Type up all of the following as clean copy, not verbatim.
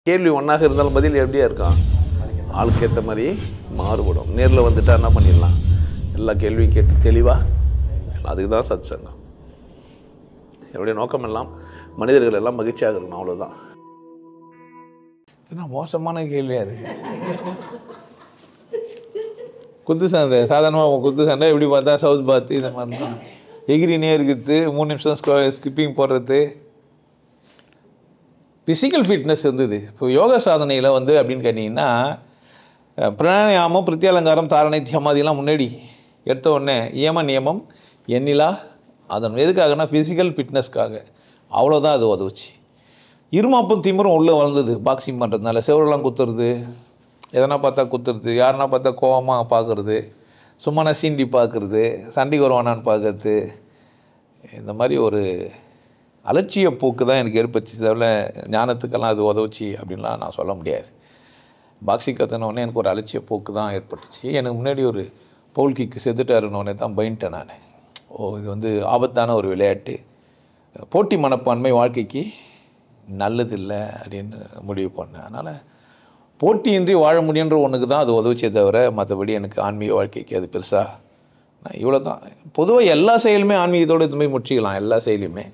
கேள்வி ஒன்றாக இருந்தாலும் பதில் எப்படியா இருக்கும்? ஆளுக்கு ஏற்ற மாதிரி மாறுபடும். நேரில் வந்துட்டா என்ன பண்ணிடலாம்? எல்லா கேள்வியும் கேட்டு தெளிவாக, அதுக்கு தான் சத் சங்கம். என்னுடைய நோக்கம் எல்லாம் மனிதர்கள் எல்லாம் மகிழ்ச்சியாக இருக்கணும், அவ்வளோதான். ஏன்னா மோசமான கேள்வியாக இருக்குது. குத்து சண்டை சாதாரணமாக குத்து சண்டை எப்படி பார்த்தா சவுத் பாத்து இந்த மாதிரி தான் எகிரினே இருக்குது. 3 நிமிஷம் ஸ்கிப்பிங் போடுறது. ஃபிசிக்கல் ஃபிட்னஸ் இருந்தது. இப்போ யோகா சாதனையில் அப்படின்னு கேட்டிங்கன்னா பிராணாயாமம், பிரத்யாலங்காரம், தாரணை, தியமாதிலாம் முன்னாடி எடுத்த உடனே இயம நியமம் எண்ணிலா அதன் எதுக்காகனா ஃபிசிக்கல் ஃபிட்னஸ்க்காக. அவ்வளோதான் அது உதவுச்சு. இருமாப்பும் திமிரும் உள்ளே வளர்ந்தது பாக்ஸிங் பண்ணுறதுனால. செவரெல்லாம் குத்துறது, எதனா பார்த்தா குத்துறது, யாருன்னா பார்த்தா கோவமாக பார்க்குறது, சும்மா சீண்டி பார்க்குறது, சண்டைக்கு வருவானான்னு பார்க்கறது, இந்த மாதிரி ஒரு அலட்சிய போக்கு தான் எனக்கு ஏற்படுச்சு. தவிர ஞானத்துக்கெல்லாம் அது உதவுச்சு அப்படின்லாம் நான் சொல்ல முடியாது. பாக்ஸிங் கற்றுனோடனே எனக்கு ஒரு அலட்சிய போக்கு தான் ஏற்பட்டுச்சு. எனக்கு முன்னாடி ஒரு பவுல் கிக்கு செத்துட்டாருன்னொடனே தான் பயன்ட்டேன் நான். இது ஆபத்தான ஒரு விளையாட்டு, போட்டி மனப்பான்மை வாழ்க்கைக்கு நல்லதில்லை அப்படின்னு முடிவு பண்ணேன். அதனால் போட்டியின்றி வாழ முடியுன்ற ஒன்றுக்கு தான் அது உதவிச்சே தவிர மற்றபடி எனக்கு ஆன்மீக வாழ்க்கைக்கு அது பெருசாக நான் இவ்வளோ தான். பொதுவாக எல்லா செயலுமே ஆன்மீகத்தோடு இதுமாதிரி முடிச்சிக்கலாம். எல்லா செயலுமே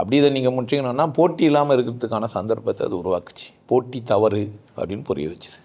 அப்படி இதை நீங்கள் முடிச்சிக்கணும்னா போட்டி இல்லாமல் இருக்கிறதுக்கான சந்தர்ப்பத்தை அது உருவாக்குச்சு. போட்டி தவறு அப்படின்னு புரிய வச்சுது.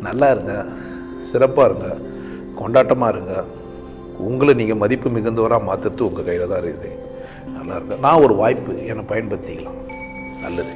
நல்லா இருங்க, சிறப்பாக இருங்க, கொண்டாட்டமாக இருங்க. உங்களை நீங்கள் மதிப்பு மிகுந்தவராக மாற்றுறது உங்கள் கையில் தான் இருக்குது. நல்லா இருங்க. நான் ஒரு வாய்ப்பு என்னை பயன்படுத்திக்கலாம். நல்லது.